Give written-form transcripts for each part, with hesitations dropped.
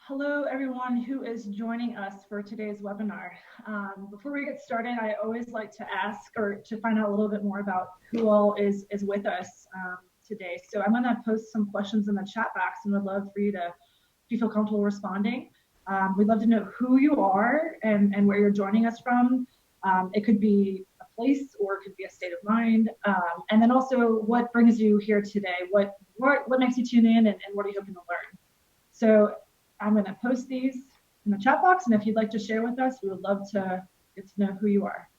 Hello, everyone who is joining us for today's webinar. Before we get started, I always like to ask or to find out a little bit more about who all is with us today. So I'm going to post some questions in the chat box and would love for you to, if you feel comfortable responding. We'd love to know who you are and where you're joining us from. It could be a place or it could be a state of mind. And then also what brings you here today? What makes you tune in and what are you hoping to learn? So I'm going to post these in the chat box, and if you'd like to share with us, we would love to get to know who you are.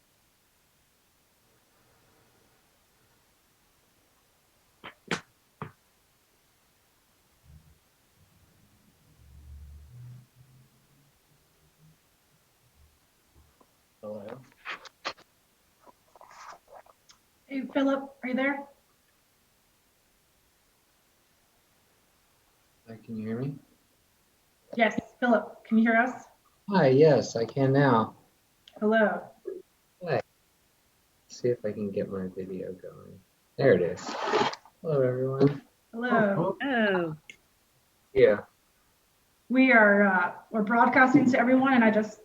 Hello. Hey, Philip, are you there? Can you hear me? Yes, Philip, can you hear us? Hi, yes, I can now. Hello. Hi. Let's see if I can get my video going. There it is. Hello, everyone. Hello. Oh. Yeah. We're broadcasting to everyone, and I just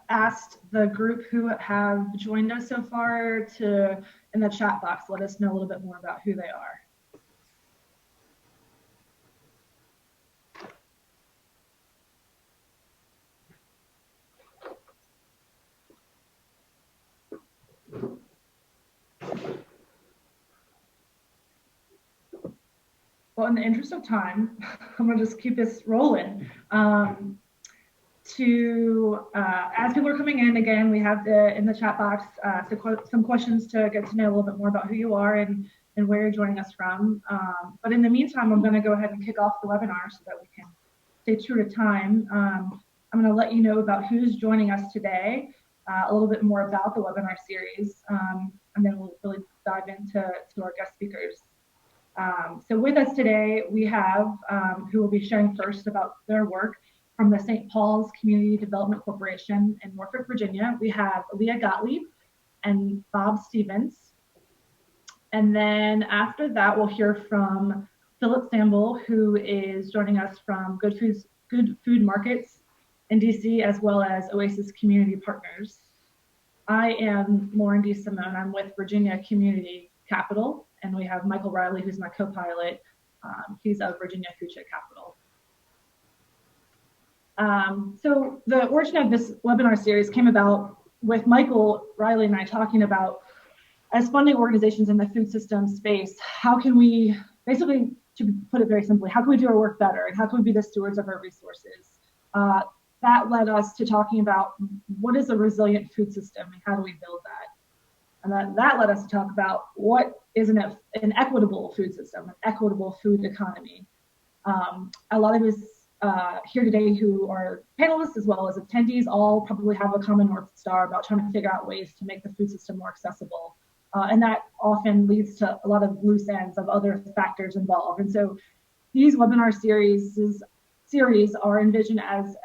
asked the group who have joined us so far to, in the chat box, let us know a little bit more about who they are. Well, in the interest of time, I'm going to just keep this rolling. As people are coming in, again, we have in the chat box some questions to get to know a little bit more about who you are and where you're joining us from. But in the meantime, I'm going to go ahead and kick off the webinar so that we can stay true to time. I'm going to let you know about who's joining us today, a little bit more about the webinar series, and then we'll really dive into our guest speakers. So with us today, we have, who will be sharing first about their work from the St. Paul's Community Development Corporation in Norfolk, Virginia. We have Leah Gottlieb and Bob Stevens. And then after that, we'll hear from Philip Sambol, who is joining us from Good Food Markets in DC, as well as Oasis Community Partners. I am Lauren DeSimone. I'm with Virginia Community Capital. And we have Michael Reilly, who's my co-pilot. He's of Virginia Foodshed Capital. So the origin of this webinar series came about with Michael Reilly and I talking about, as funding organizations in the food system space, how can we, basically, to put it very simply, how can we do our work better and how can we be the stewards of our resources? That led us to talking about what is a resilient food system and how do we build that? And that led us to talk about what is an equitable food system, an equitable food economy. A lot of us here today who are panelists as well as attendees all probably have a common North Star about trying to figure out ways to make the food system more accessible. And that often leads to a lot of loose ends of other factors involved. And so these webinar series are envisioned as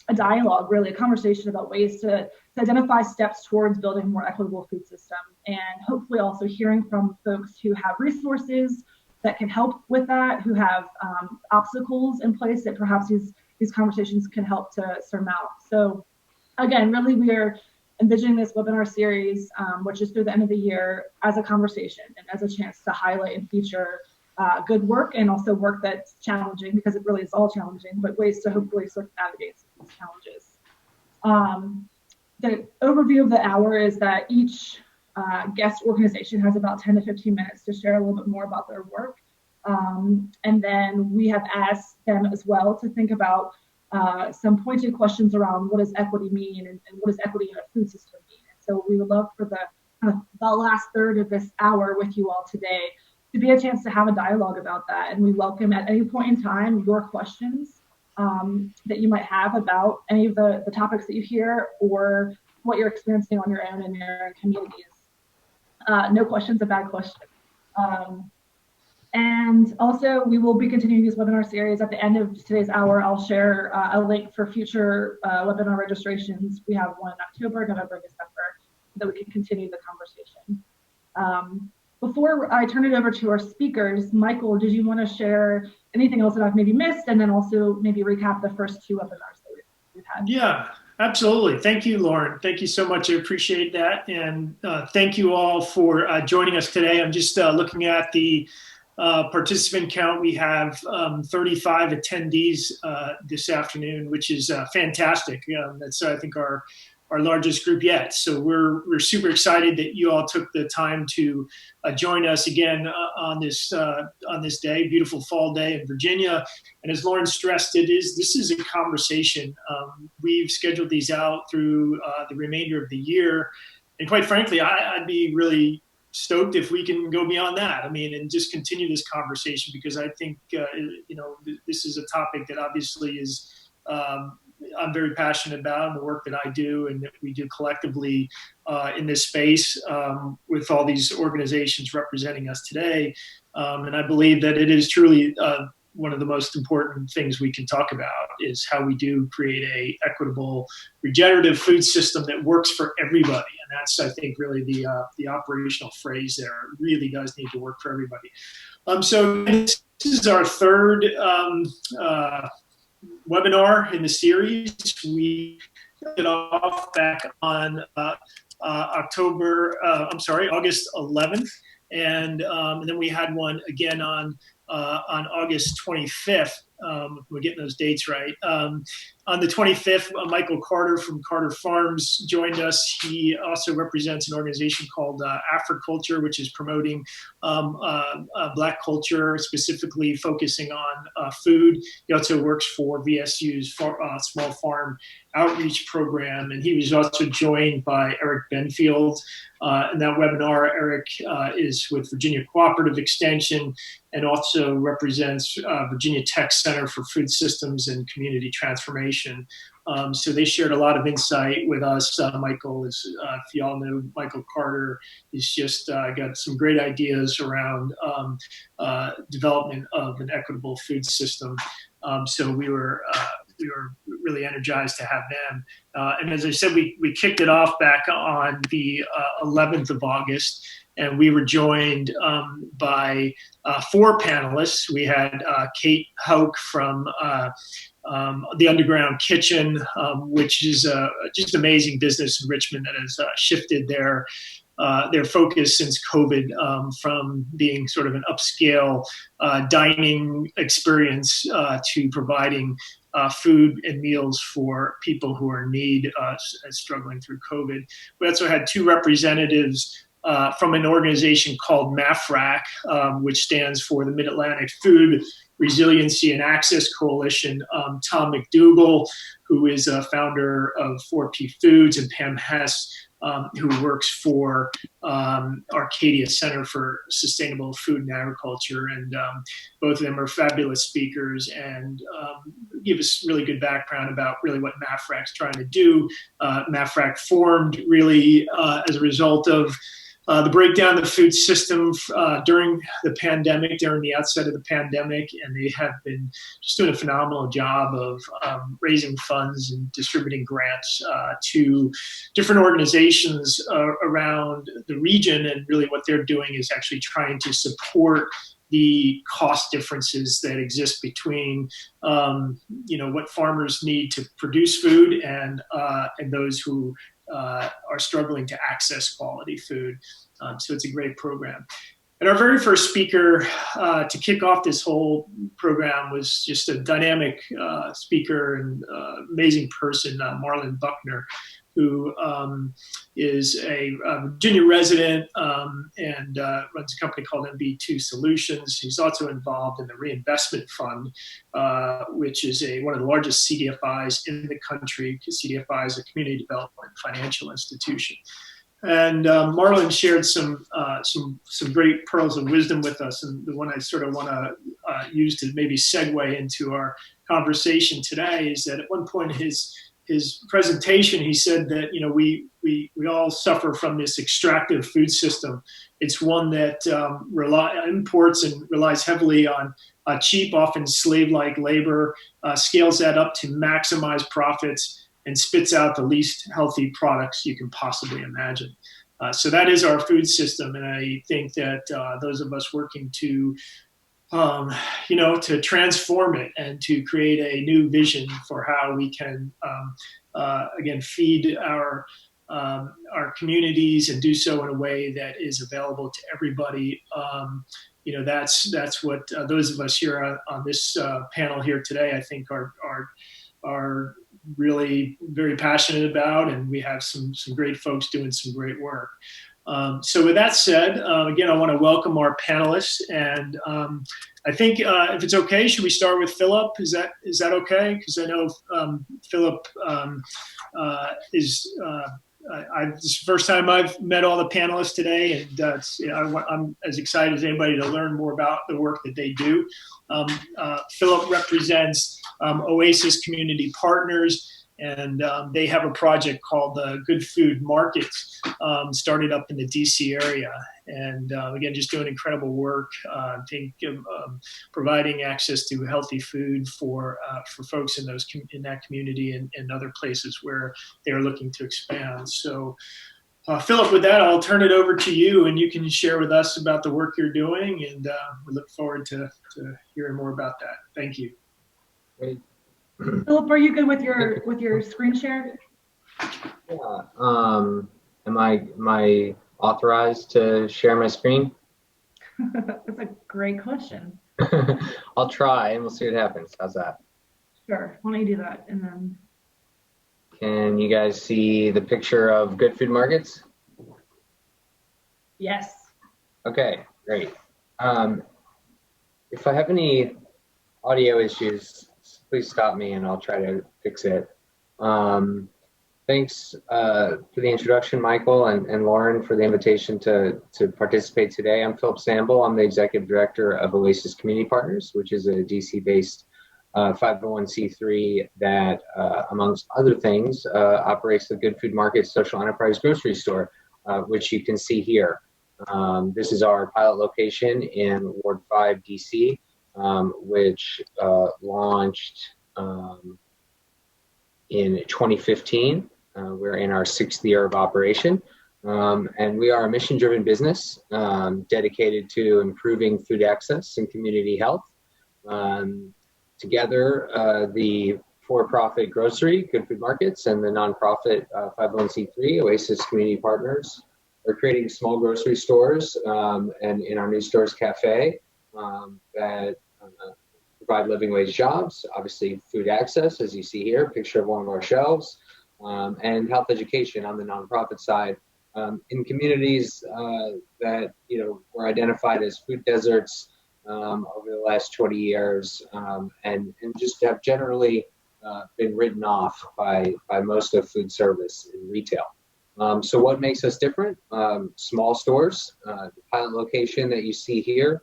a dialogue, really, a conversation about ways to identify steps towards building a more equitable food system, and hopefully also hearing from folks who have resources that can help with that, who have obstacles in place that perhaps these conversations can help to surmount. So again, really we are envisioning this webinar series, which is through the end of the year, as a conversation and as a chance to highlight and feature good work and also work that's challenging, because it really is all challenging, but ways to hopefully sort of navigate these challenges. The overview of the hour is that each guest organization has about 10 to 15 minutes to share a little bit more about their work. And then we have asked them as well to think about some pointed questions around what does equity mean and what does equity in a food system mean. And so we would love for the last third of this hour with you all today to be a chance to have a dialogue about that. And we welcome at any point in time your questions that you might have about any of the topics that you hear or what you're experiencing on your own in your communities. No question's a bad question. And also, we will be continuing this webinar series. At the end of today's hour, I'll share a link for future webinar registrations. We have one in October, November, December, so that we can continue the conversation. Before I turn it over to our speakers, Michael, did you want to share anything else that I've maybe missed, and then also maybe recap the first two webinars that we've had? Yeah, absolutely. Thank you, Lauren. Thank you so much. I appreciate that. And thank you all for joining us today. I'm just looking at the participant count. We have 35 attendees this afternoon, which is fantastic. That's, I think, our largest group yet. So we're super excited that you all took the time to join us again on this day, beautiful fall day in Virginia. And as Lauren stressed, this is a conversation. We've scheduled these out through the remainder of the year, and quite frankly, I'd be really stoked if we can go beyond that. I mean, and just continue this conversation, because I think this is a topic that obviously is. I'm very passionate about, and the work that I do and that we do collectively in this space with all these organizations representing us today. And I believe that it is truly one of the most important things we can talk about is how we do create a equitable, regenerative food system that works for everybody. And that's, I think, really the operational phrase there. It really does need to work for everybody. So this is our third webinar in the series. We kicked it off back on August 11th, and then we had one again on August 25th. We're getting those dates right. On the 25th, Michael Carter from Carter Farms joined us. He also represents an organization called Africulture, which is promoting Black culture, specifically focusing on food. He also works for VSU's Small Farm Outreach Program, and he was also joined by Eric Benfield. In that webinar, Eric is with Virginia Cooperative Extension and also represents Virginia Tech Center for Food Systems and Community Transformation. So they shared a lot of insight with us. Michael is, if you all know Michael Carter, he's just got some great ideas around development of an equitable food system. So we were really energized to have them. And as I said, we kicked it off back on the 11th of August. And we were joined by 4 panelists. We had Kate Hauk from the Underground Kitchen, which is just amazing business in Richmond that has shifted their focus since COVID from being sort of an upscale dining experience to providing food and meals for people who are in need struggling through COVID. We also had 2 representatives from an organization called MAFRAC, which stands for the Mid-Atlantic Food Resiliency and Access Coalition. Tom McDougall, who is a founder of 4P Foods, and Pam Hess, who works for Arcadia Center for Sustainable Food and Agriculture. And both of them are fabulous speakers and give us really good background about really what MAFRAC's trying to do. MAFRAC formed really as a result of the breakdown of the food system during the pandemic, during the outset of the pandemic, and they have been just doing a phenomenal job of raising funds and distributing grants to different organizations around the region. And really what they're doing is actually trying to support the cost differences that exist between, what farmers need to produce food and those who are struggling to access quality food. So it's a great program. And our very first speaker to kick off this whole program was just a dynamic speaker and amazing person, Marlon Buckner, who is a Virginia resident and runs a company called MB2 Solutions. He's also involved in the Reinvestment Fund, which is one of the largest CDFIs in the country. CDFI is a community development financial institution. And Marlon shared some great pearls of wisdom with us, and the one I sort of want to use to maybe segue into our conversation today is that at one point in his presentation, he said that, we all suffer from this extractive food system. It's one that imports and relies heavily on cheap, often slave-like labor, scales that up to maximize profits, and spits out the least healthy products you can possibly imagine. So that is our food system, and I think that those of us working to to transform it and to create a new vision for how we can, again, feed our communities and do so in a way that is available to everybody. That's what those of us here on this panel here today, I think, are really very passionate about, and we have some great folks doing some great work. So with that said, again, I want to welcome our panelists, and I think if it's okay, should we start with Philip? Is that okay? Because I know Philip is. This is the first time I've met all the panelists today, and I'm as excited as anybody to learn more about the work that they do. Philip represents Oasis Community Partners, and they have a project called the Good Food Market, started up in the DC area. And again, just doing incredible work, providing access to healthy food for folks in that community and other places where they are looking to expand. So Philip, with that, I'll turn it over to you, and you can share with us about the work you're doing, and we look forward to hearing more about that. Thank you. Great. Philip, are you good with your screen share? Yeah. Am I authorized to share my screen? That's a great question. I'll try, and we'll see what happens. How's that? Sure. Why don't you do that, and then. Can you guys see the picture of Good Food Markets? Yes. Okay, great. If I have any audio issues, please stop me and I'll try to fix it. Thanks for the introduction, Michael and Lauren, for the invitation to participate today. I'm Philip Sambol. I'm the Executive Director of Oasis Community Partners, which is a DC-based 501c3 that, amongst other things, operates the Good Food Market Social Enterprise Grocery Store, which you can see here. This is our pilot location in Ward 5, DC, which launched in 2015. We're in our 6th year of operation, and we are a mission-driven business dedicated to improving food access and community health. Together, the for-profit grocery, Good Food Markets, and the nonprofit 501c3, Oasis Community Partners, are creating small grocery stores and in our New Stores Cafe that provide living wage jobs, obviously food access, as you see here, picture of one of our shelves, and health education on the nonprofit side in communities that were identified as food deserts over the last 20 years and just have generally been written off by most of food service and retail. So what makes us different? Small stores. The pilot location that you see here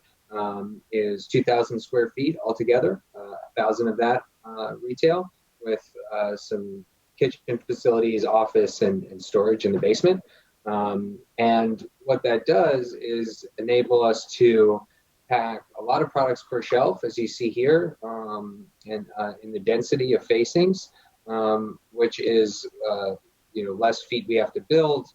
is 2,000 square feet altogether, 1,000 of that retail, with some kitchen facilities, office, and storage in the basement. And what that does is enable us to pack a lot of products per shelf, as you see here, and in the density of facings, which is less feet we have to build,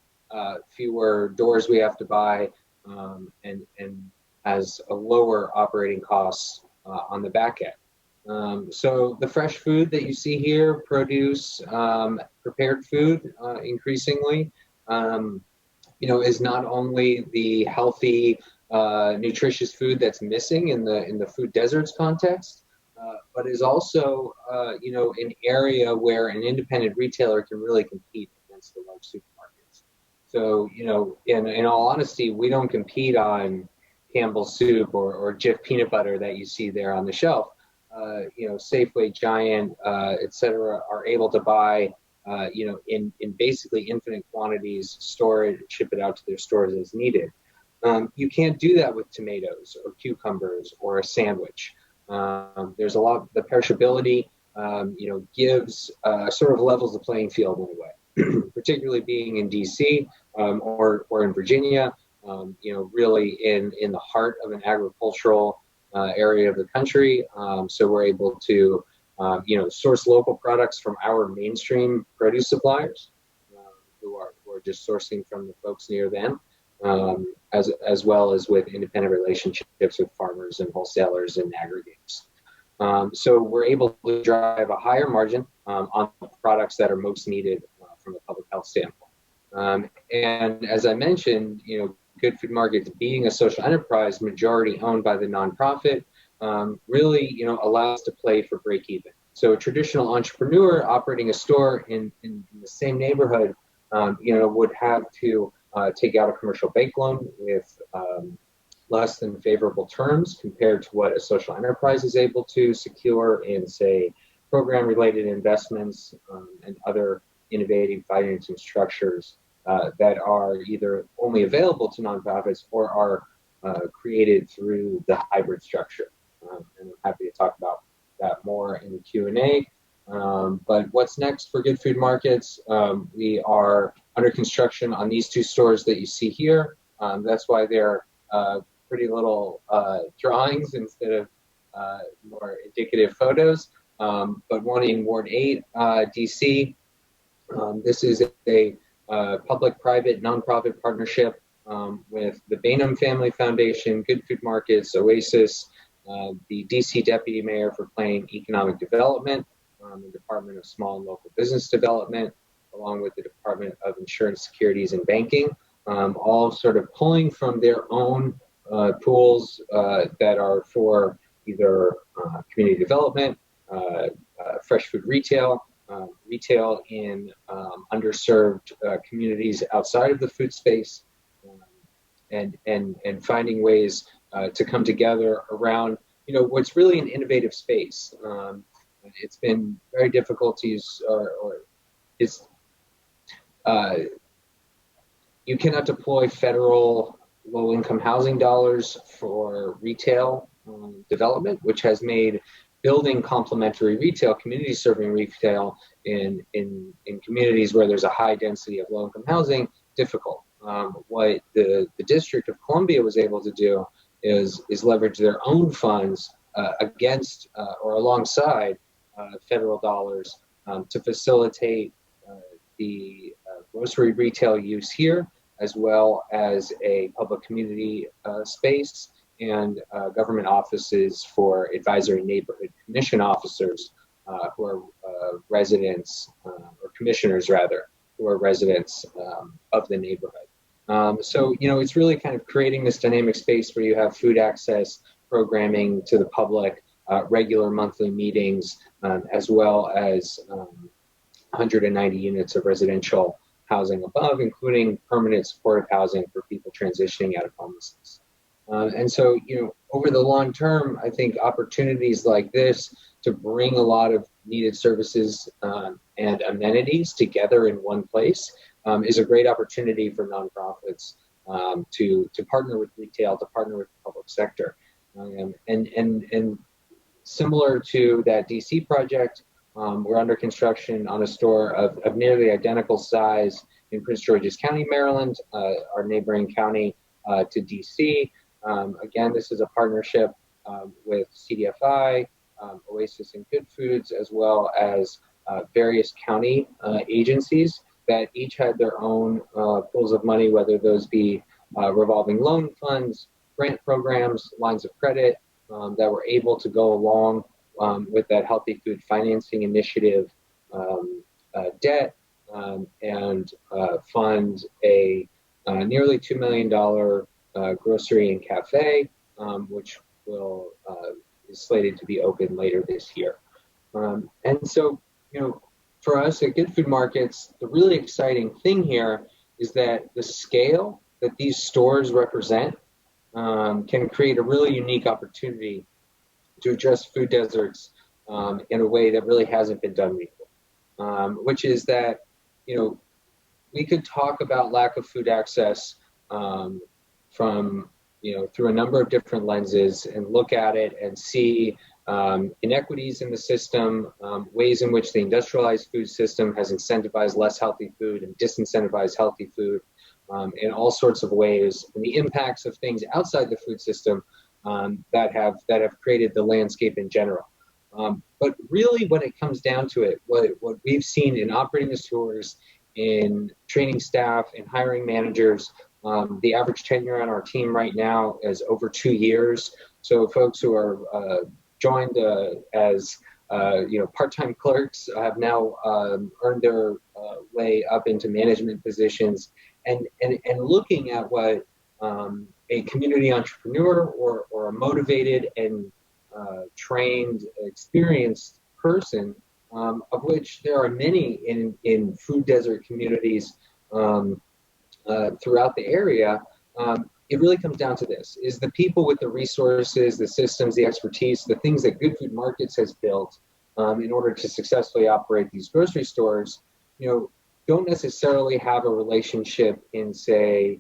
fewer doors we have to buy, and has a lower operating costs on the back end. So the fresh food that you see here, produce, prepared food, increasingly, is not only the healthy, nutritious food that's missing in the food deserts context, but is also, an area where an independent retailer can really compete against the large supermarkets. So, in all honesty, we don't compete on Campbell's soup or Jif peanut butter that you see there on the shelf. Safeway, Giant, et cetera, are able to buy, in basically infinite quantities, store it, ship it out to their stores as needed. You can't do that with tomatoes or cucumbers or a sandwich. There's a lot, the perishability, gives sort of levels the playing field in a way, particularly being in DC or in Virginia, really in the heart of an agricultural area of the country. So we're able to, source local products from our mainstream produce suppliers who are just sourcing from the folks near them, as well as with independent relationships with farmers and wholesalers and aggregators. So we're able to drive a higher margin on the products that are most needed from a public health standpoint. And as I mentioned, Good Food Markets being a social enterprise majority owned by the nonprofit, really, allows to play for break even. So a traditional entrepreneur operating a store in the same neighborhood, would have to take out a commercial bank loan with less than favorable terms compared to what a social enterprise is able to secure in, say, program-related investments and other innovative financing structures that are either only available to nonprofits or are created through the hybrid structure. And I'm happy to talk about that more in the Q&A. But what's next for Good Food Markets? We are under construction on these two stores that you see here. That's why they're pretty little drawings instead of more indicative photos. But one in Ward 8, DC. This is a public-private nonprofit partnership with the Bainham Family Foundation, Good Food Markets, Oasis, the DC Deputy Mayor for Planning Economic Development, the Department of Small and Local Business Development, along with the Department of Insurance, Securities, and Banking, all sort of pulling from their own pools that are for either community development, fresh food retail, retail in underserved communities outside of the food space, and finding ways to come together around, what's really an innovative space. It's been very difficult to use, you cannot deploy federal low-income housing dollars for retail development, which has made building complementary retail, community-serving retail in communities where there's a high density of low-income housing difficult. What the District of Columbia was able to do is leverage their own funds against or alongside federal dollars to facilitate the grocery retail use here, as well as a public community space and government offices for advisory neighborhood commission officers who are residents, or commissioners rather, who are residents of the neighborhood. So, it's really kind of creating this dynamic space where you have food access programming to the public, regular monthly meetings, as well as 190 units of residential housing above, including permanent supportive housing for people transitioning out of homelessness. And so, over the long term, I think opportunities like this to bring a lot of needed services and amenities together in one place is a great opportunity for nonprofits to partner with retail, to partner with the public sector. And similar to that DC project, we're under construction on a store of nearly identical size in Prince George's County, Maryland, our neighboring county to DC. Again, this is a partnership with CDFI, Oasis and Good Foods, as well as various county agencies that each had their own pools of money, whether those be revolving loan funds, grant programs, lines of credit that were able to go along with that healthy food financing initiative debt and fund a nearly $2 million grocery and cafe, which is slated to be open later this year. And so, for us at Good Food Markets, the really exciting thing here is that the scale that these stores represent can create a really unique opportunity to address food deserts in a way that really hasn't been done before, which is that, we could talk about lack of food access from, through a number of different lenses and look at it and see inequities in the system, ways in which the industrialized food system has incentivized less healthy food and disincentivized healthy food in all sorts of ways, and the impacts of things outside the food system that have created the landscape in general. But really, when it comes down to it, what we've seen in operating the stores, in training staff, in hiring managers, the average tenure on our team right now is over 2 years. So folks who are joined as part-time clerks have now earned their way up into management positions, and looking at what a community entrepreneur or a motivated and trained, experienced person, of which there are many in food desert communities throughout the area. It really comes down to this: is the people with the resources, the systems, the expertise, the things that Good Food Markets has built in order to successfully operate these grocery stores, don't necessarily have a relationship in, say,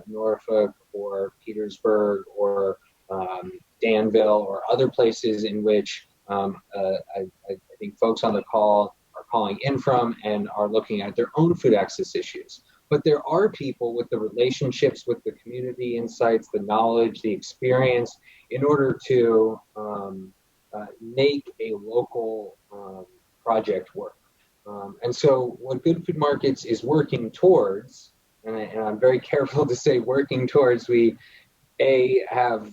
Norfolk or Petersburg or Danville or other places in which I think folks on the call are calling in from and are looking at their own food access issues. But there are people with the relationships, with the community insights, the knowledge, the experience, in order to make a local project work. And so what Good Food Markets is working towards, and I'm very careful to say working towards, we have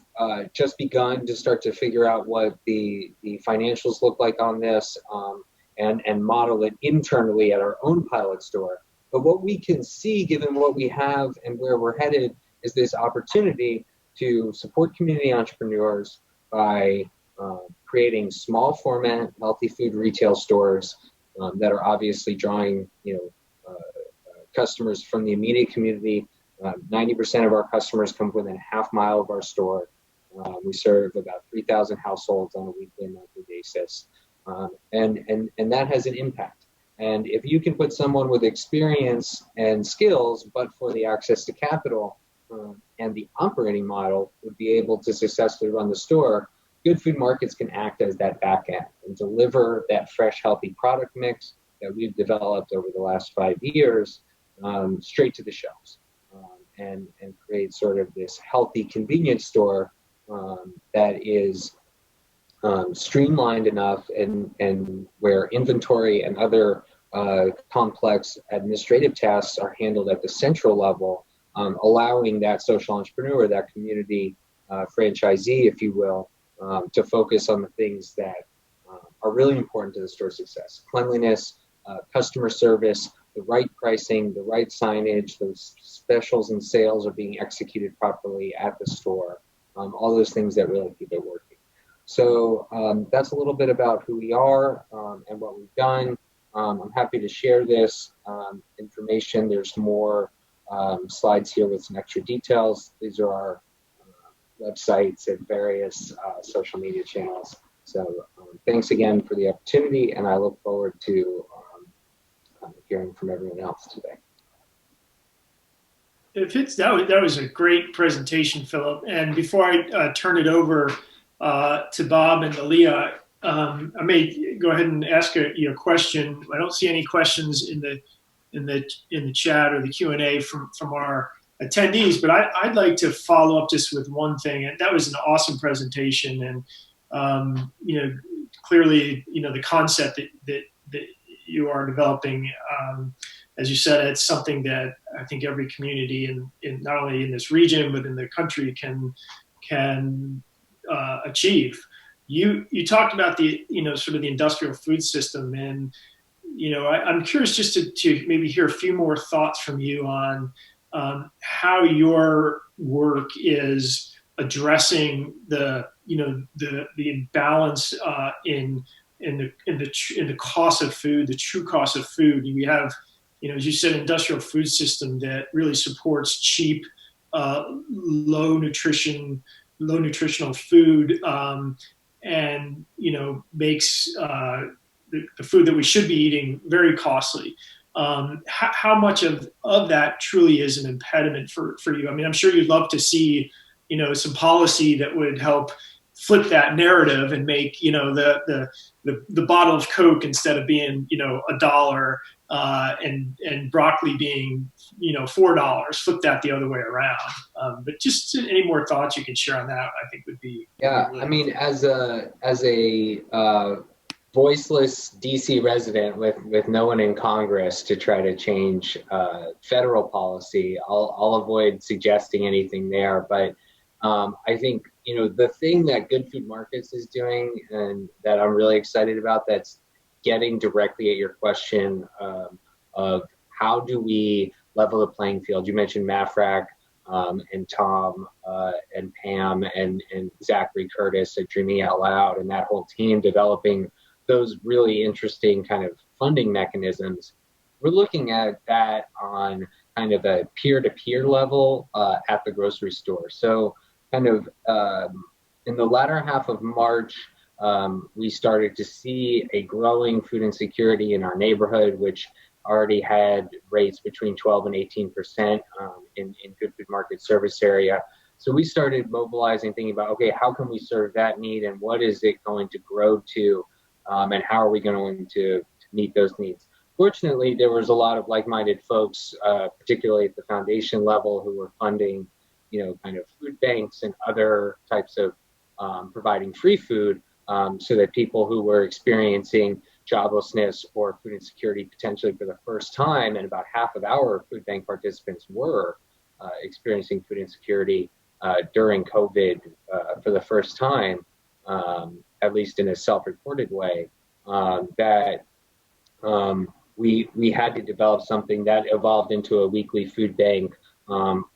just begun to start to figure out what the financials look like on this and model it internally at our own pilot store. But what we can see, given what we have and where we're headed, is this opportunity to support community entrepreneurs by creating small format healthy food retail stores that are obviously drawing customers from the immediate community. 90% of our customers come within a half mile of our store. We serve about 3,000 households on a weekly and monthly basis, and that has an impact. And if you can put someone with experience and skills, but for the access to capital and the operating model, would be able to successfully run the store, Good Food Markets can act as that back end and deliver that fresh, healthy product mix that we've developed over the last 5 years straight to the shelves, and create sort of this healthy convenience store that is streamlined enough and where inventory and other complex administrative tasks are handled at the central level, allowing that social entrepreneur, that community franchisee, if you will, to focus on the things that are really important to the store's success: cleanliness, customer service, the right pricing, the right signage, those specials and sales are being executed properly at the store, all those things that really keep it working. So that's a little bit about who we are and what we've done. I'm happy to share this information. There's more slides here with some extra details. These are our websites and various social media channels. So thanks again for the opportunity, and I look forward to hearing from everyone else today. That was a great presentation, Philip. And before I turn it over to Bob and to Leah, I may go ahead and ask you a question. I don't see any questions in the chat or the Q&A from our attendees, but I'd like to follow up just with one thing. And that was an awesome presentation, and clearly, the concept that you are developing, as you said, it's something that I think every community in not only in this region but in the country can achieve. You talked about the sort of the industrial food system, and I'm curious just to maybe hear a few more thoughts from you on how your work is addressing the imbalance in the cost of food, the true cost of food. We have, as you said, industrial food system that really supports cheap, low nutritional food, and makes the food that we should be eating very costly. How much of that truly is an impediment for you? I mean, I'm sure you'd love to see some policy that would help flip that narrative and make, you know, the bottle of Coke, instead of being, you know, $1, and broccoli being, you know, $4, flip that the other way around. But just any more thoughts you can share on that, I think would be. Yeah, really I mean, as a voiceless DC resident with no one in Congress to try to change federal policy, I'll avoid suggesting anything there. But I think, you know, the thing that Good Food Markets is doing, and that I'm really excited about, that's getting directly at your question of how do we level the playing field. You mentioned Mafrac, and Tom and Pam and Zachary Curtis at Dreaming Out Loud, and that whole team developing those really interesting kind of funding mechanisms. We're looking at that on kind of a peer-to-peer level at the grocery store. So kind of in the latter half of March, we started to see a growing food insecurity in our neighborhood, which already had rates between 12 and 18% in Good Food Market service area. So we started mobilizing, thinking about, okay, how can we serve that need, and what is it going to grow to, and how are we going to meet those needs? Fortunately, there was a lot of like-minded folks, particularly at the foundation level, who were funding, you know, kind of food banks and other types of providing free food, so that people who were experiencing joblessness or food insecurity potentially for the first time, and about half of our food bank participants were experiencing food insecurity during COVID for the first time, at least in a self-reported way, that we had to develop something that evolved into a weekly food bank,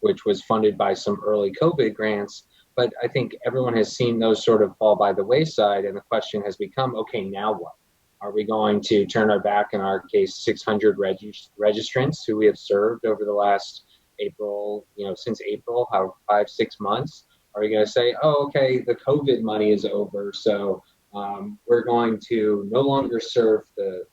which was funded by some early COVID grants. But I think everyone has seen those sort of fall by the wayside, and the question has become, okay, now what? Are we going to turn our back, in our case, 600 registrants who we have served over the last April, you know, since April, 5-6 months? Are we going to say, oh, okay, the COVID money is over, so we're going to no longer serve the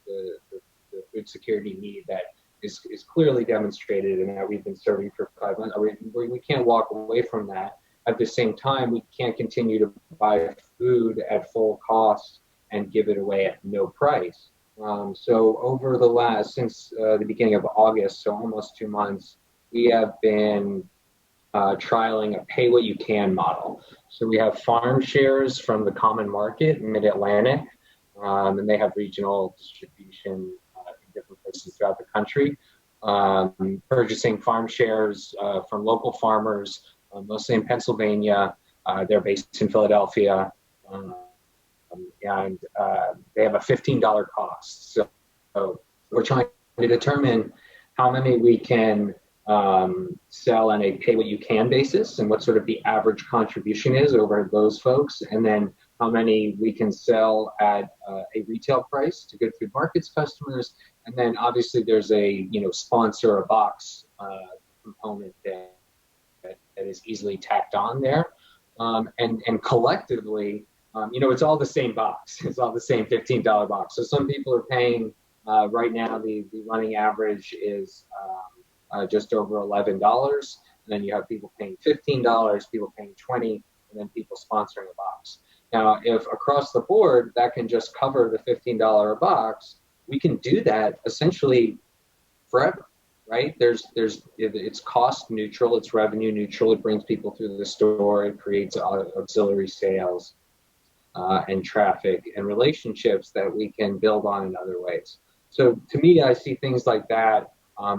food security need that is clearly demonstrated and that we've been serving for 5 months? We can't walk away from that. At the same time, we can't continue to buy food at full cost and give it away at no price. So over since the beginning of August, so almost 2 months, we have been trialing a pay what you can model. So we have farm shares from the Common Market in Mid-Atlantic, and they have regional distribution in different places throughout the country. Purchasing farm shares from local farmers, mostly in Pennsylvania. They're based in Philadelphia. And they have a $15 cost. So we're trying to determine how many we can sell on a pay what you can basis, and what sort of the average contribution is over those folks, and then how many we can sell at a retail price to Good Food Markets customers. And then obviously there's a, you know, sponsor a box component that is easily tacked on there. And collectively, you know, it's all the same box. It's all the same $15 box. So some people are paying, right now, the running average is just over $11. And then you have people paying $15, people paying $20, and then people sponsoring a box. Now, if across the board that can just cover the $15 a box, we can do that essentially forever, right? It's cost neutral, it's revenue neutral, it brings people through the store, it creates auxiliary sales. And traffic and relationships that we can build on in other ways. So to me, I see things like that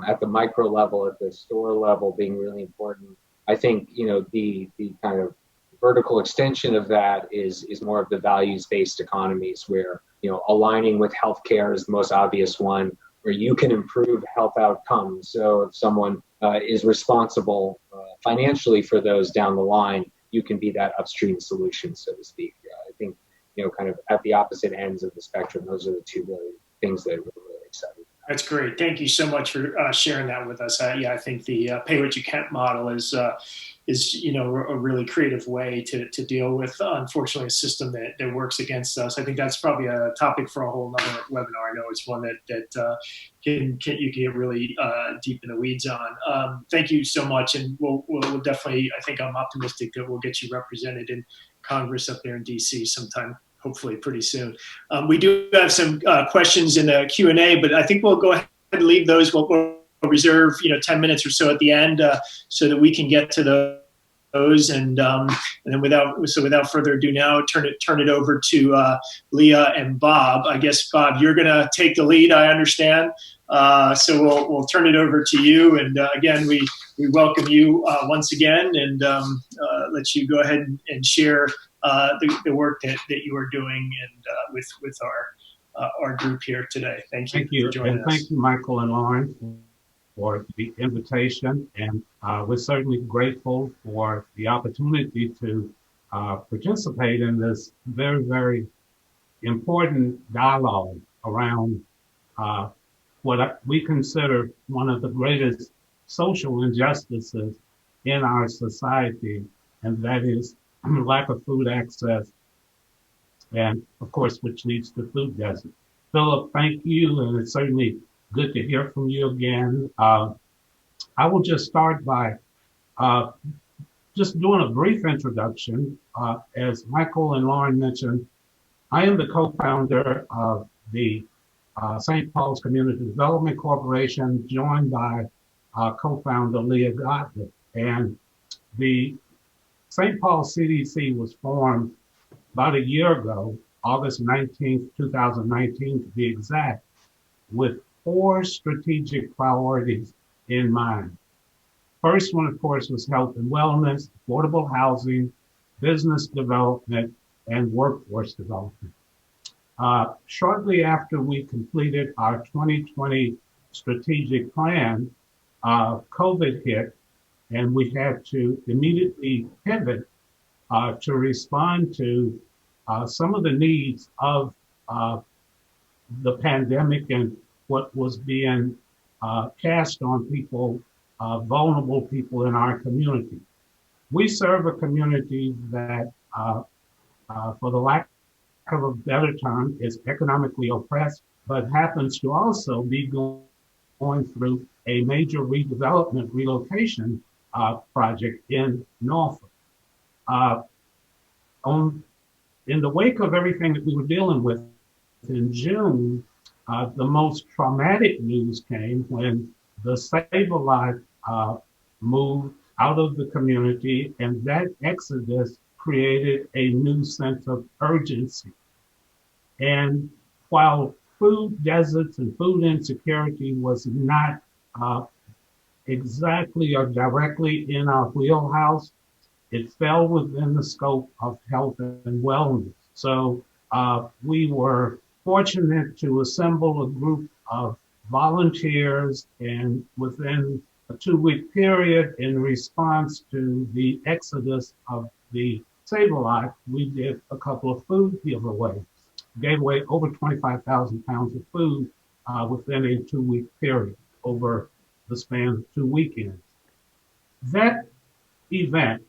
at the micro level, at the store level, being really important. I think, you know, the kind of vertical extension of that is more of the values-based economies, where, you know, aligning with healthcare is the most obvious one, where you can improve health outcomes. So if someone is responsible financially for those down the line, you can be that upstream solution, so to speak. I think, you know, kind of at the opposite ends of the spectrum, those are the two really things that we're really excited about. That's great. Thank you so much for sharing that with us. Yeah, I think the pay what you can model is a really creative way to deal with, unfortunately, a system that works against us. I think that's probably a topic for a whole nother webinar. I know it's one that you can get really deep in the weeds on. Thank you so much, and we'll definitely. I think I'm optimistic that we'll get you represented in Congress up there in DC sometime, hopefully pretty soon. We do have some questions in the Q&A, but I think we'll go ahead and leave those. We'll reserve 10 minutes or so at the end so that we can get to those. And then without further ado, now turn it over to Leah and Bob. I guess Bob, you're going to take the lead, I understand. So we'll turn it over to you. And again, we welcome you once again, and let you go ahead and share the work that you are doing and with our group here today. Thank you. Thank you, for joining and us. thank you, Michael and Lauren, for the invitation. And we're certainly grateful for the opportunity to participate in this very, very important dialogue around what we consider one of the greatest social injustices in our society, and that is lack of food access, and of course, which leads to food deserts. Philip, thank you, and it's certainly good to hear from you again. I will just start by just doing a brief introduction. As Michael and Lauren mentioned, I am the co-founder of the St. Paul's Community Development Corporation, joined by co-founder Leah Gottlieb. And the St. Paul CDC was formed about a year ago, August 19th, 2019 to be exact, with 4 strategic priorities in mind. First one, of course, was health and wellness, affordable housing, business development, and workforce development. Shortly after we completed our 2020 strategic plan, COVID hit, and we had to immediately pivot to respond to some of the needs of the pandemic and what was being cast on people, vulnerable people in our community. We serve a community that, for the lack of a better term, is economically oppressed, but happens to also be going through a major redevelopment relocation project in Norfolk. In the wake of everything that we were dealing with in June, the most traumatic news came when the Sambol moved out of the community, and that exodus created a new sense of urgency. And while food deserts and food insecurity was not exactly or directly in our wheelhouse, it fell within the scope of health and wellness. So we were fortunate to assemble a group of volunteers, and within a 2-week period, in response to the exodus of the Sambol, we did a couple of food giveaways. Gave away over 25,000 pounds of food within a 2-week period over the span of 2 weekends. That event,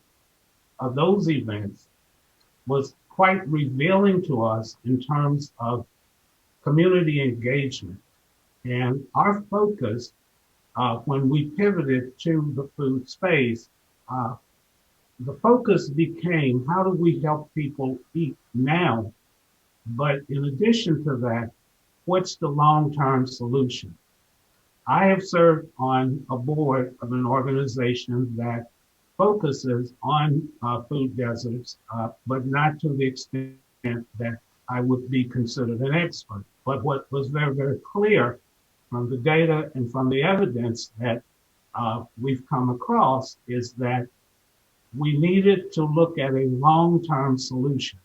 those events, was quite revealing to us in terms of community engagement. And our focus, when we pivoted to the food space, the focus became, how do we help people eat now? But in addition to that, what's the long-term solution? I have served on a board of an organization that focuses on food deserts, but not to the extent that I would be considered an expert. But what was very, very clear from the data and from the evidence that we've come across is that we needed to look at a long-term solution.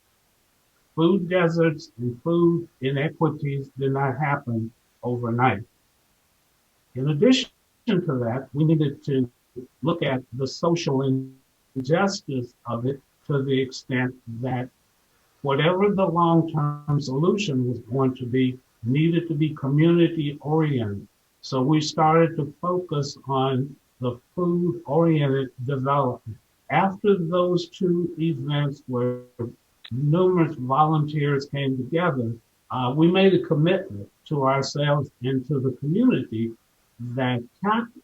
Food deserts and food inequities did not happen overnight. In addition to that, we needed to look at the social injustice of it to the extent that whatever the long-term solution was going to be, needed to be community oriented. So we started to focus on the food oriented development. After those two events where numerous volunteers came together, we made a commitment to ourselves and to the community that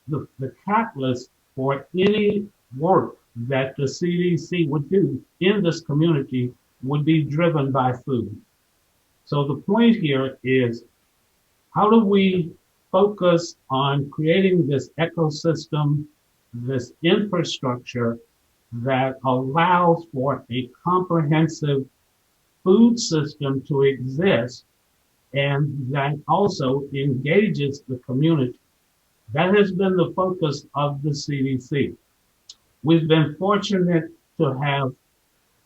the catalyst for any work that the CDC would do in this community would be driven by food. So the point here is, how do we focus on creating this ecosystem, this infrastructure that allows for a comprehensive food system to exist and that also engages the community? That has been the focus of the CDC. We've been fortunate to have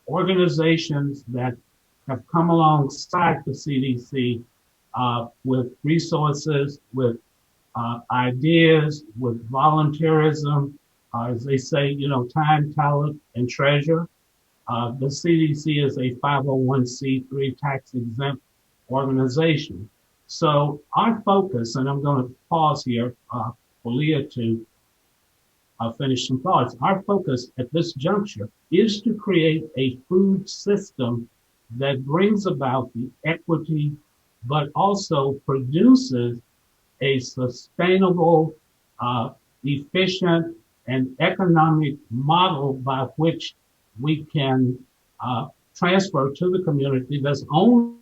organizations that have come alongside the CDC with resources, with ideas, with volunteerism, as they say, time, talent, and treasure. The CDC is a 501c3 tax exempt organization. So our focus, and I'm going to pause here for Leah to finish some thoughts. Our focus at this juncture is to create a food system that brings about the equity, but also produces a sustainable, efficient, and economic model by which we can transfer to the community that's owned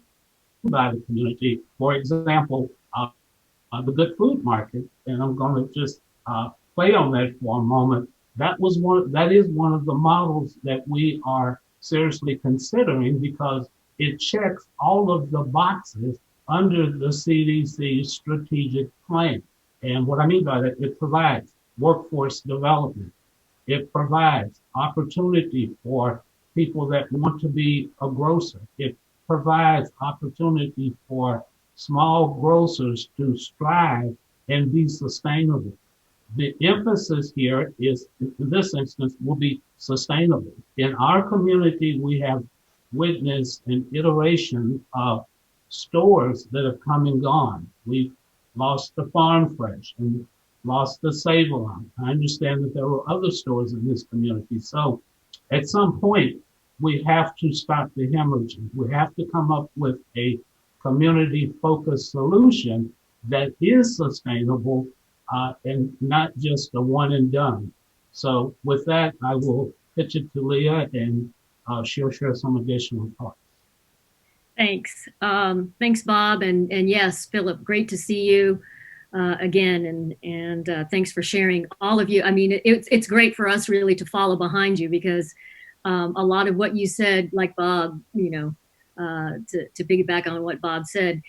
by the community. For example, the Good Food Market, and I'm going to just play on that for a moment. That is one of the models that we are seriously considering because it checks all of the boxes under the CDC strategic plan. And what I mean by that, it provides workforce development. It provides opportunity for people that want to be a grocer. It provides opportunity for small grocers to strive and be sustainable. The emphasis here is, in this instance, will be sustainable. In our community, we have witnessed an iteration of stores that have come and gone. We've lost the Farm Fresh and lost the Sambol. I understand that there were other stores in this community. So at some point, we have to stop the hemorrhaging. We have to come up with a community-focused solution that is sustainable and not just a one and done. So with that, I will pitch it to Leah and she'll share some additional thoughts. Thanks. Thanks, Bob. And yes, Philip, great to see you again. And thanks for sharing, all of you. I mean, it's great for us really to follow behind you because a lot of what you said, like Bob, to piggyback on what Bob said,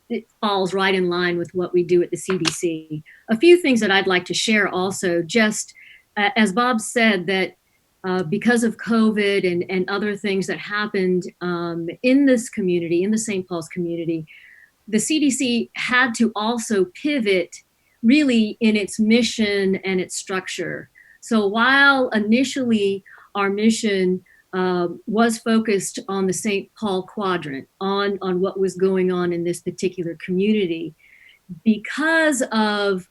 it falls right in line with what we do at the CDC. A few things that I'd like to share also, just as Bob said, that because of COVID and other things that happened in this community, in the St. Paul's community, the CDC had to also pivot really in its mission and its structure. So while initially our mission was focused on the St. Paul quadrant, on what was going on in this particular community, because of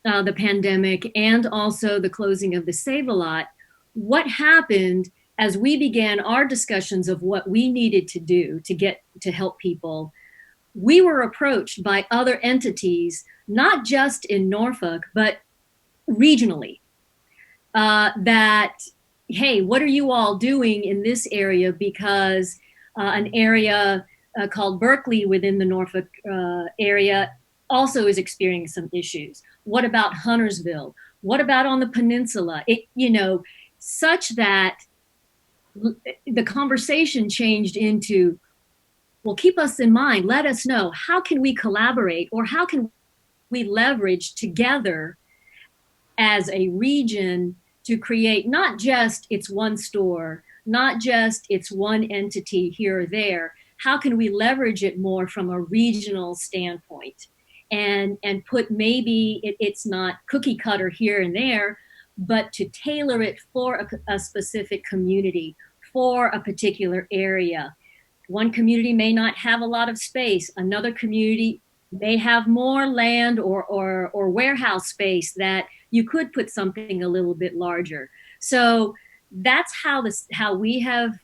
the pandemic and also the closing of the Save-A-Lot, what happened as we began our discussions of what we needed to do to help people, we were approached by other entities, not just in Norfolk, but regionally, that, hey, what are you all doing in this area? Because an area called Berkeley within the Norfolk area also is experiencing some issues. What about Huntersville? What about on the peninsula? Such that the conversation changed into, well, keep us in mind, let us know, how can we collaborate or how can we leverage together as a region to create not just its one store, not just its one entity here or there, how can we leverage it more from a regional standpoint and put maybe it's not cookie cutter here and there, but to tailor it for a specific community, for a particular area. One community may not have a lot of space. Another community may have more land or warehouse space that you could put something a little bit larger. So that's how we have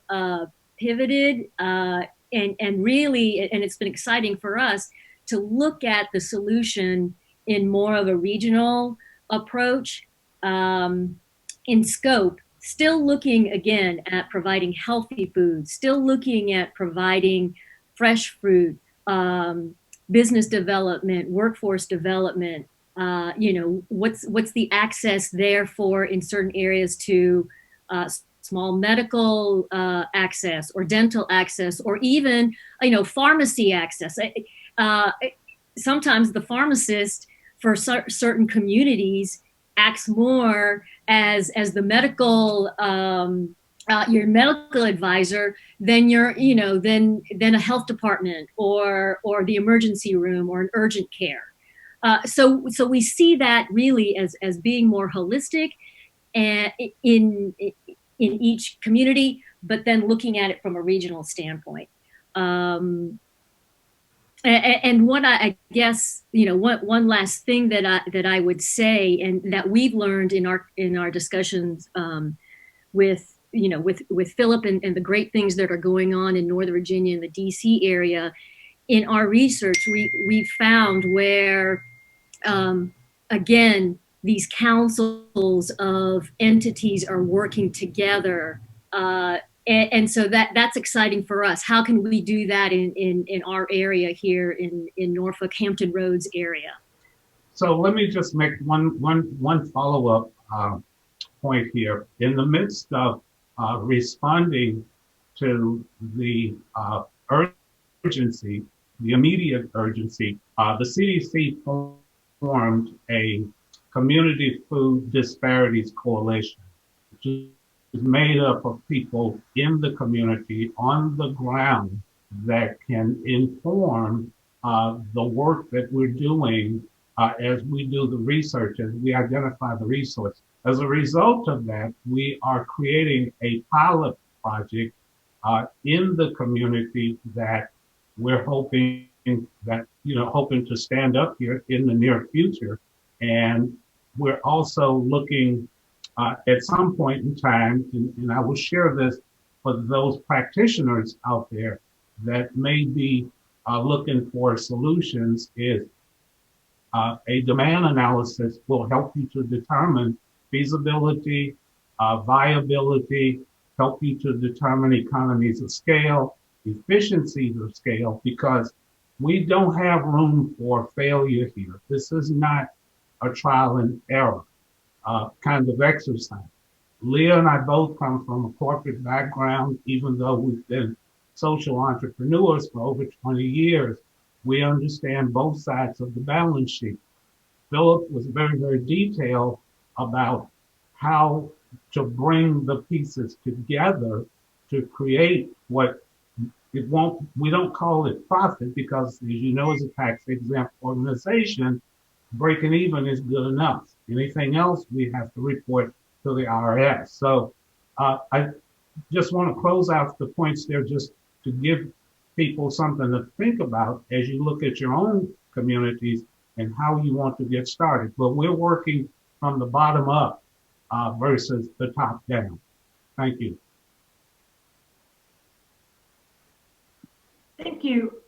pivoted, and really, and it's been exciting for us to look at the solution in more of a regional approach, in scope, still looking again at providing healthy food, still looking at providing fresh fruit, business development, workforce development. What's the access there for in certain areas to small medical access or dental access, or even pharmacy access. Sometimes the pharmacist for certain communities acts more as the medical your medical advisor than than a health department or the emergency room or an urgent care. So we see that really as being more holistic and in each community, but then looking at it from a regional standpoint. And what I guess, one last thing that I would say, and that we've learned in our discussions with Philip and the great things that are going on in Northern Virginia and the DC area, in our research, we've found where, again, these councils of entities are working together. And so that's exciting for us. How can we do that in our area here in Norfolk, Hampton Roads area? So let me just make one follow-up point here. In the midst of responding to the urgency, the immediate urgency, the CDC formed a Community Food Disparities Coalition, which is made up of people in the community on the ground that can inform the work that we're doing as we do the research, as we identify the resource. As a result of that, we are creating a pilot project in the community that we're hoping to stand up here in the near future. And we're also looking at some point in time, and I will share this for those practitioners out there that may be looking for solutions, is a demand analysis will help you to determine feasibility, viability, help you to determine economies of scale, efficiencies of scale, because we don't have room for failure here. This is not a trial and error kind of exercise. Leah and I both come from a corporate background. Even though we've been social entrepreneurs for over 20 years, we understand both sides of the balance sheet. Philip was very, very detailed about how to bring the pieces together to create what we don't call it profit, because as you know, as a tax exempt organization, breaking even is good enough. Anything else, we have to report to the IRS. So I just want to close out the points there just to give people something to think about as you look at your own communities and how you want to get started. But we're working from the bottom up versus the top down. Thank you. Thank you,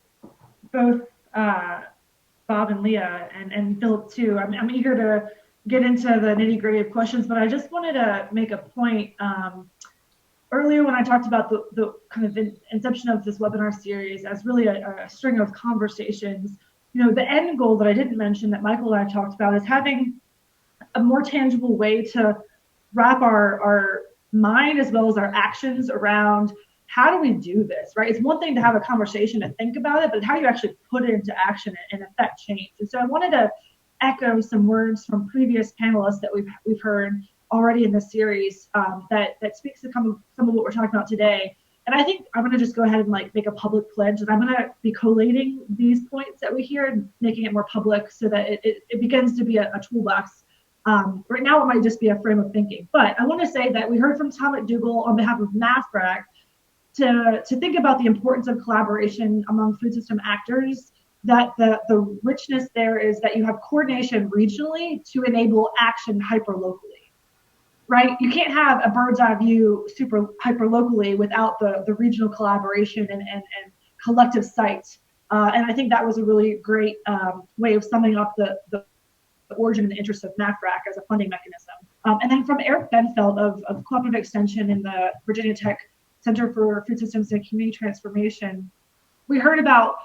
both Bob and Leah, and Philip too. I'm eager to get into the nitty-gritty of questions, but I just wanted to make a point. Earlier when I talked about the kind of inception of this webinar series as really a string of conversations, the end goal that I didn't mention that Michael and I talked about is having a more tangible way to wrap our mind as well as our actions around how do we do this, right? It's one thing to have a conversation and think about it, but how do you actually put it into action and affect change? And so I wanted to echo some words from previous panelists that we've heard already in this series that speaks to some of what we're talking about today. And I think I'm going to just go ahead and make a public pledge that I'm going to be collating these points that we hear and making it more public so that it begins to be a toolbox. Right now, it might just be a frame of thinking. But I want to say that we heard from Tom McDougall on behalf of NAFRAC to think about the importance of collaboration among food system actors that the richness there is that you have coordination regionally to enable action hyper locally, right? You can't have a bird's eye view super hyper locally without the regional collaboration and collective sight. And I think that was a really great way of summing up the origin and the interest of MAFRAC as a funding mechanism. And then from Eric Benfeld of Cooperative Extension in the Virginia Tech Center for Food Systems and Community Transformation, we heard about,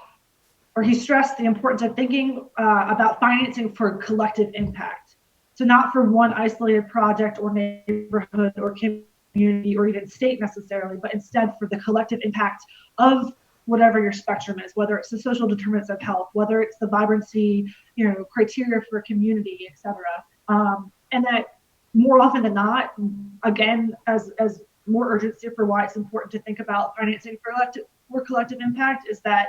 or he stressed the importance of thinking about financing for collective impact. So not for one isolated project or neighborhood or community or even state necessarily, but instead for the collective impact of whatever your spectrum is, whether it's the social determinants of health, whether it's the vibrancy, criteria for a community, et cetera. And that more often than not, again, as more urgency for why it's important to think about financing for collective impact is that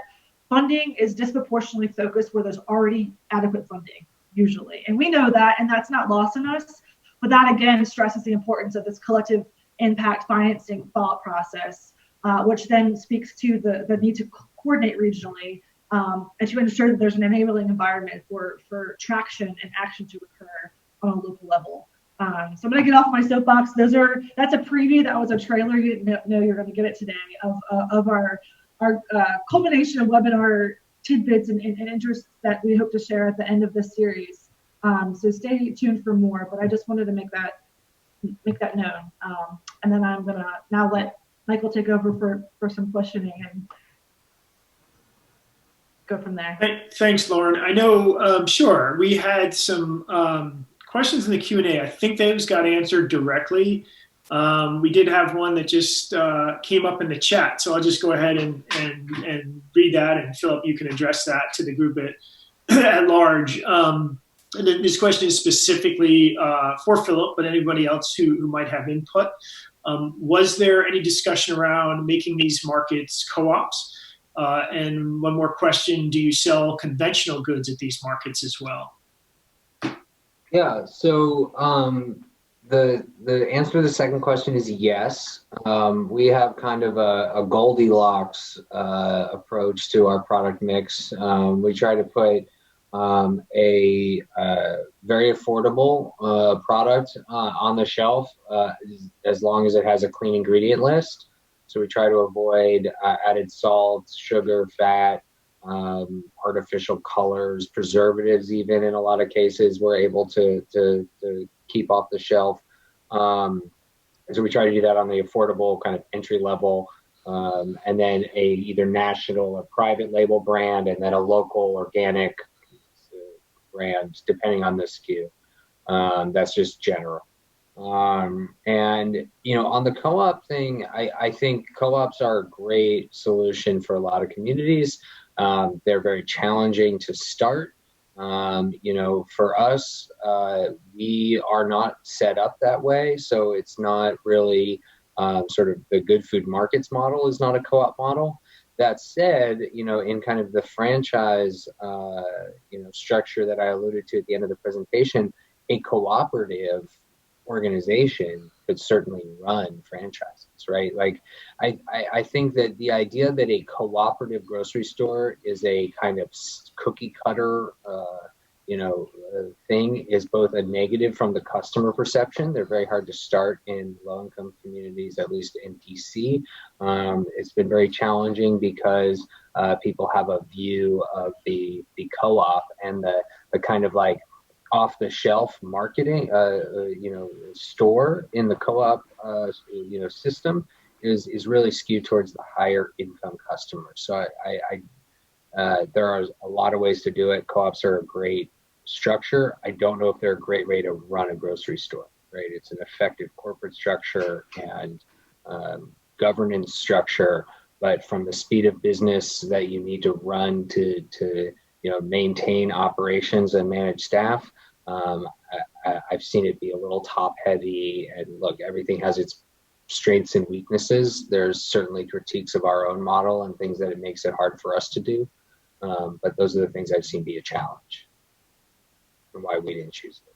funding is disproportionately focused where there's already adequate funding, usually. And we know that, and that's not lost on us, but that again stresses the importance of this collective impact financing thought process, which then speaks to the need to coordinate regionally and to ensure that there's an enabling environment for traction and action to occur on a local level. So I'm going to get off my soapbox. That's a preview. That was a trailer. You didn't know you're going to get it today of our culmination of webinar tidbits and interests that we hope to share at the end of this series. So stay tuned for more. But I just wanted to make that known. And then I'm going to now let Michael take over for some questioning and go from there. Thanks, Lauren. I know, sure, we had some questions in the Q&A. I think those got answered directly. We did have one that just came up in the chat, so I'll just go ahead and read that, and Philip, you can address that to the group at large. And then this question is specifically for Philip, but anybody else who might have input. Was there any discussion around making these markets co-ops? And one more question, do you sell conventional goods at these markets as well? Yeah, so the answer to the second question is yes. We have kind of a Goldilocks approach to our product mix. We try to put a very affordable product on the shelf as long as it has a clean ingredient list. So we try to avoid added salt, sugar, fat, artificial colors, preservatives. Even in a lot of cases, we're able to keep off the shelf. So we try to do that on the affordable kind of entry level, and then a either national or private label brand, and then a local organic brand, depending on the SKU. That's just general. And on the co-op thing, I think co-ops are a great solution for a lot of communities. They're very challenging to start. For us, we are not set up that way, so it's not really sort of the Good Food Markets model is not a co-op model. That said, in kind of the franchise, structure that I alluded to at the end of the presentation, a cooperative organization could certainly run franchises, right? Like, I think that the idea that a cooperative grocery store is a kind of cookie cutter, thing is both a negative from the customer perception. They're very hard to start in low-income communities, at least in DC. It's been very challenging because people have a view of the co-op and the kind of like off-the-shelf marketing, store in the co-op, system is really skewed towards the higher income customers. So there are a lot of ways to do it. Co-ops are a great structure. I don't know if they're a great way to run a grocery store, right? It's an effective corporate structure and governance structure, but from the speed of business that you need to run to maintain operations and manage staff, I've seen it be a little top heavy. And look, everything has its strengths and weaknesses. There's certainly critiques of our own model and things that it makes it hard for us to do. But those are the things I've seen be a challenge and why we didn't choose it.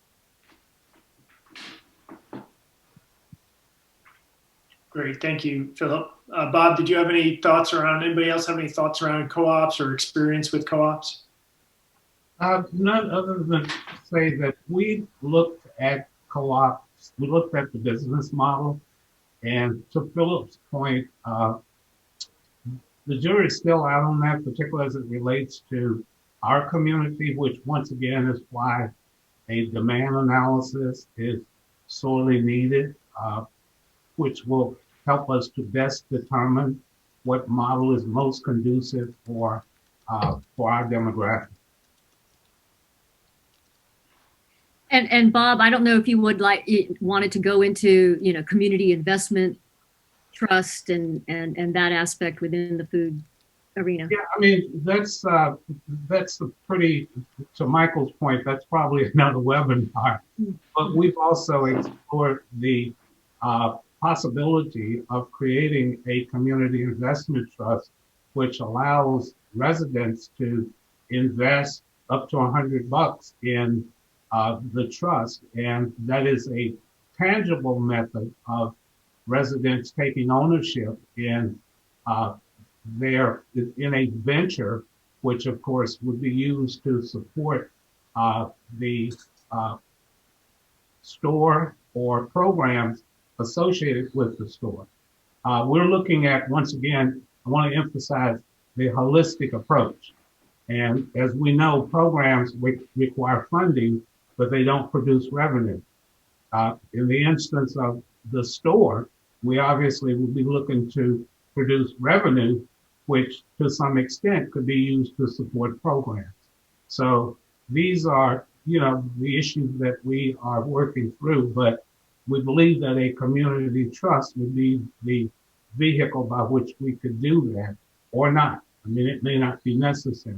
Great, thank you, Philip. Bob, did you have any thoughts around, anybody else have any thoughts around co-ops or experience with co-ops? None other than to say that we looked at co-ops, we looked at the business model, and to Philip's point, the jury's still out on that, particularly as it relates to our community, which once again is why a demand analysis is sorely needed, which will help us to best determine what model is most conducive for our demographic. And Bob, I don't know if you would wanted to go into, community investment trust and that aspect within the food arena. Yeah, I mean, that's a pretty, to Michael's point, that's probably another webinar. But we've also explored the possibility of creating a community investment trust, which allows residents to invest up to $100 in the trust, and that is a tangible method of residents taking ownership in a venture, which of course would be used to support the store or programs associated with the store. We're looking at, once again, I want to emphasize the holistic approach. And as we know, programs require funding, but they don't produce revenue. In the instance of the store, we obviously will be looking to produce revenue, which to some extent could be used to support programs. So these are, the issues that we are working through, but we believe that a community trust would be the vehicle by which we could do that, or not. I mean, it may not be necessary.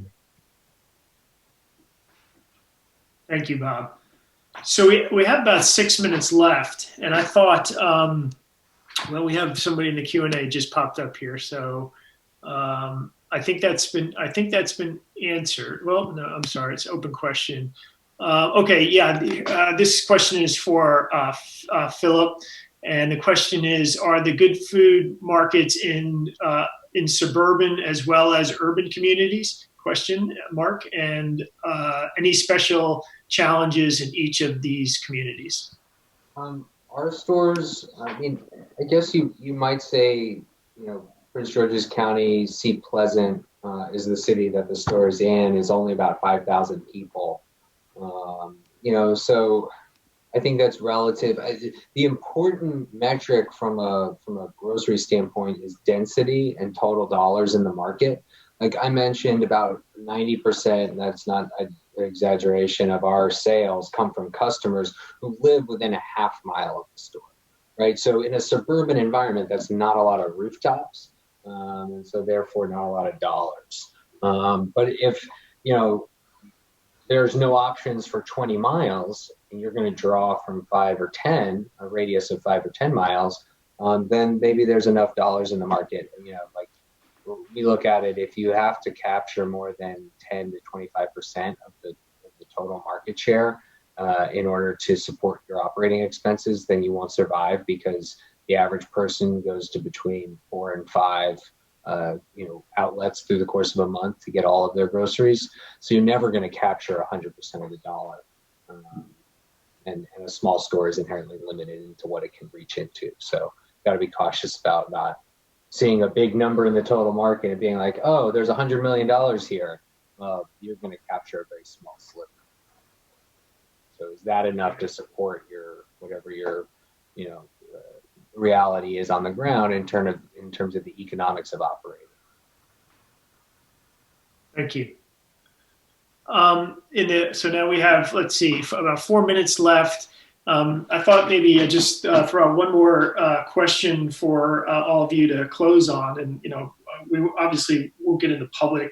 Thank you, Bob. So we have about 6 minutes left, and I thought, well, we have somebody in the Q&A just popped up here, so I think that's been answered. Well, no, I'm sorry, it's an open question. Okay, yeah, this question is for Philip, and the question is: are the good food markets in suburban as well as urban communities? Question mark. And any special challenges in each of these communities? Our stores, I mean, I guess you might say, Prince George's County, Seat Pleasant is the city that the store is in, is only about 5,000 people. So I think that's relative. The important metric from a grocery standpoint is density and total dollars in the market. Like I mentioned, about 90%, that's not an exaggeration, of our sales come from customers who live within a half mile of the store, right? So in a suburban environment, that's not a lot of rooftops, and so therefore not a lot of dollars. But if, there's no options for 20 miles, and you're going to draw from 5 or 10, a radius of 5 or 10 miles, then maybe there's enough dollars in the market. Like we look at it, if you have to capture more than 10 to 25% of the total market share in order to support your operating expenses, then you won't survive, because the average person goes to between 4 and 5 outlets through the course of a month to get all of their groceries. So you're never going to capture 100% of the dollar. And a small store is inherently limited into what it can reach into. So got to be cautious about not seeing a big number in the total market and being like, oh, there's $100 million here. Well, you're going to capture a very small sliver. So is that enough to support whatever your reality is on the ground in terms of the economics of operating? Thank you. So now we have, let's see, about 4 minutes left. I thought maybe I'd just throw out one more question for all of you to close on. And, we obviously won't get into public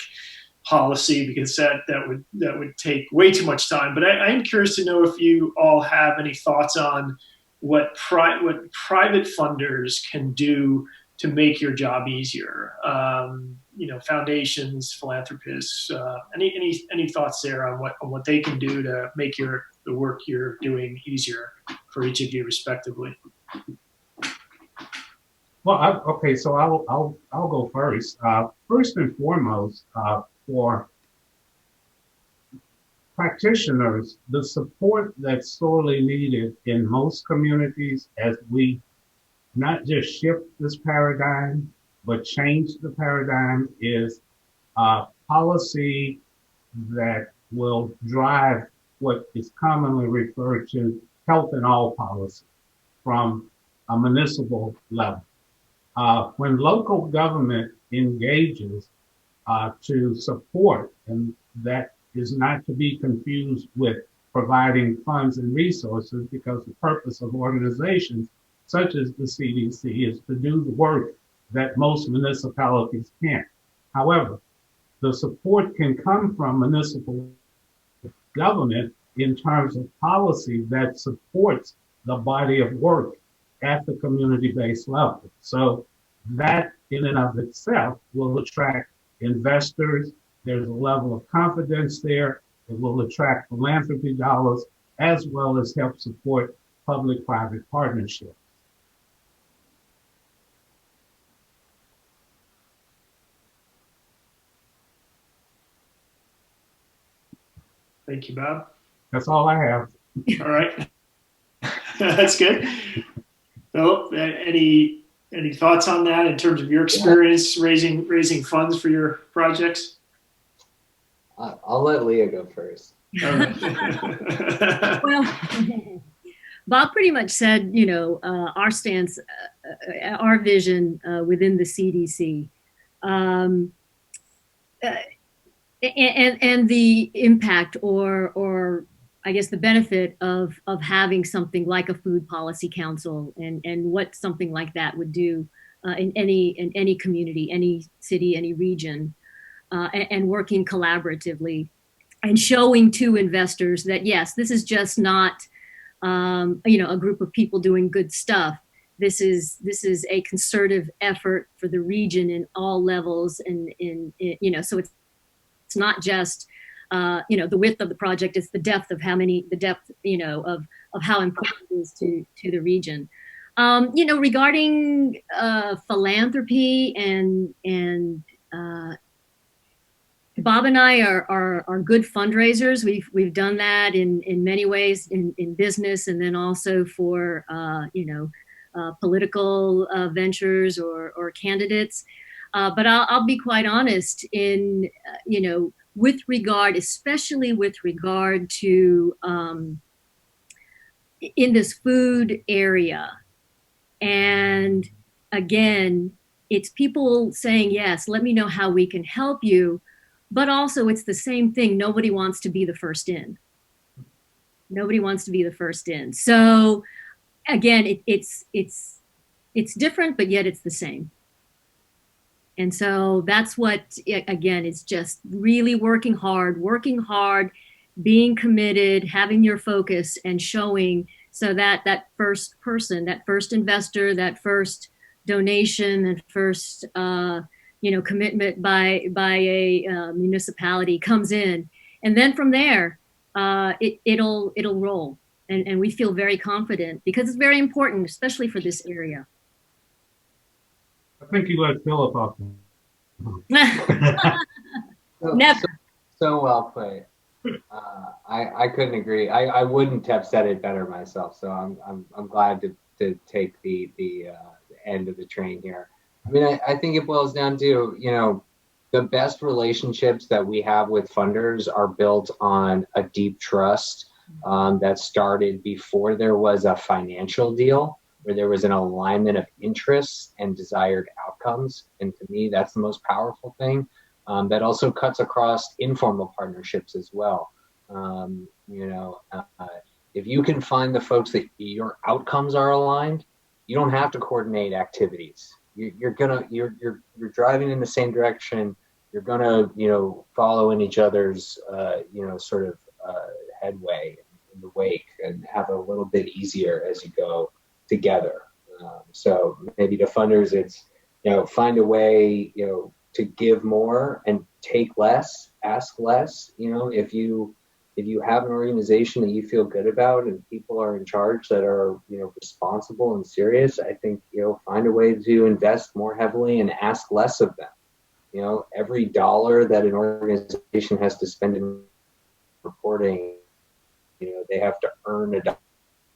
policy because that would take way too much time. But I am curious to know if you all have any thoughts on what private funders can do to make your job easier. Foundations, philanthropists, any thoughts there on what they can do to make the work you're doing easier for each of you respectively? Well, okay, so I'll go first. First and foremost, for practitioners, the support that's sorely needed in most communities as we not just shift this paradigm, but change the paradigm is policy that will drive what is commonly referred to health in all policy from a municipal level. When local government engages to support, and that is not to be confused with providing funds and resources, because the purpose of organizations such as the CDC is to do the work that most municipalities can't. However, the support can come from municipal government in terms of policy that supports the body of work at the community-based level. So that in and of itself will attract investors. There's a level of confidence there. It will attract philanthropy dollars as well as help support public-private partnerships. Thank you, Bob. That's all I have. All right. That's good. Philip, any thoughts on that in terms of your experience raising funds for your projects? I'll let Leah go first. All right. Well, Bob pretty much said, our stance, our vision within the CDC. And the impact or I guess the benefit of having something like a food policy council and what something like that would do in any community, any city, any region, and working collaboratively and showing to investors that yes, this is just not a group of people doing good stuff. This is a concerted effort for the region in all levels, and so it's not just the width of the project, it's the depth of how important it is to the region. Regarding philanthropy and Bob and I are good fundraisers. We've done that in many ways in business, and then also for political ventures or candidates. But I'll be quite honest especially with regard to in this food area. And again, it's people saying, yes, let me know how we can help you. But also it's the same thing. Nobody wants to be the first in. Nobody wants to be the first in. So again, it's different, but yet it's the same. And so that's what, again, it's just really working hard, being committed, having your focus and showing so that first person, that first investor, that first donation, that first, commitment by a municipality comes in. And then from there, it'll roll. And we feel very confident because it's very important, especially for this area. I think you let Philip off. Never. So well put. I couldn't agree. I wouldn't have said it better myself. So I'm glad to take the end of the train here. I mean, I think it boils down to the best relationships that we have with funders are built on a deep trust that started before there was a financial deal, where there was an alignment of interests and desired outcomes. And to me, that's the most powerful thing. That also cuts across informal partnerships as well. If you can find the folks that your outcomes are aligned, you don't have to coordinate activities. You're driving in the same direction. You're gonna, follow in each other's, headway in the wake and have a little bit easier as you go together. So maybe to funders, it's, find a way, to give more and take less, ask less. If if you have an organization that you feel good about and people are in charge that are, responsible and serious, I think, find a way to invest more heavily and ask less of them. Every dollar that an organization has to spend in reporting, they have to earn $1.50.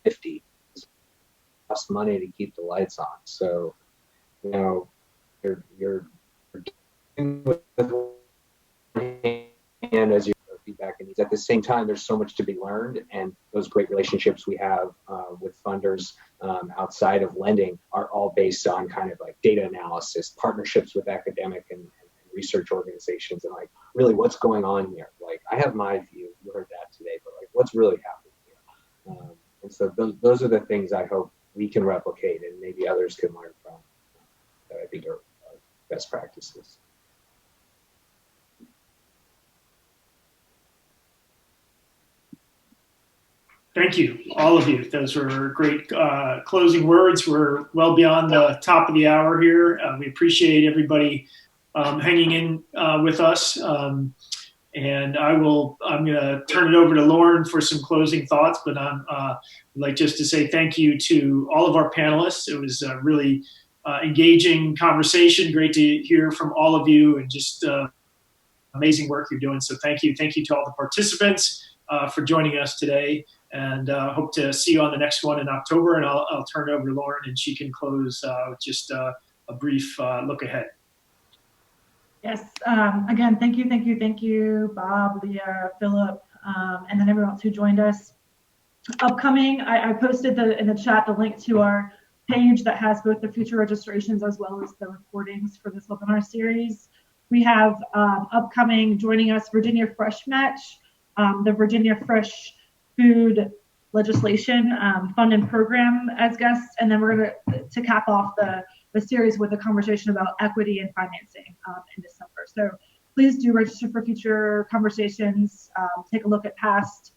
It costs money to keep the lights on. So, you're doing with and as your feedback and needs. At the same time, there's so much to be learned, and those great relationships we have with funders outside of lending are all based on kind of like data analysis, partnerships with academic and research organizations, and like really what's going on here. Like I have my view, you heard that today, but like what's really happening here. And so those are the things I hope we can replicate and maybe others can learn from that I think are best practices. Thank you, all of you. Those were great closing words. We're well beyond the top of the hour here. We appreciate everybody hanging in with us. And I'm going to turn it over to Lauren for some closing thoughts, but I'd like just to say thank you to all of our panelists. It was a really engaging conversation. Great to hear from all of you, and just amazing work you're doing. So thank you. Thank you to all the participants for joining us today, and hope to see you on the next one in October. And I'll turn it over to Lauren, and she can close with just a brief look ahead. Yes. Again, thank you, Bob, Leah, Philip, and then everyone else who joined us. Upcoming, I posted in the chat the link to our page that has both the future registrations as well as the recordings for this webinar series. We have upcoming joining us Virginia Fresh Match, the Virginia Fresh Food Legislation Fund and Program as guests, and then we're going to cap off the series with a conversation about equity and financing in December. So please do register for future conversations. Take a look at past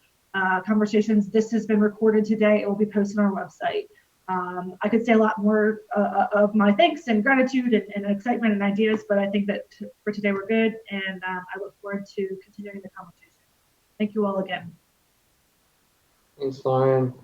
conversations. This has been recorded today. It will be posted on our website. I could say a lot more of my thanks and gratitude and excitement and ideas, but I think that for today we're good, and I look forward to continuing the conversation. Thank you all again. Thanks, Lauren.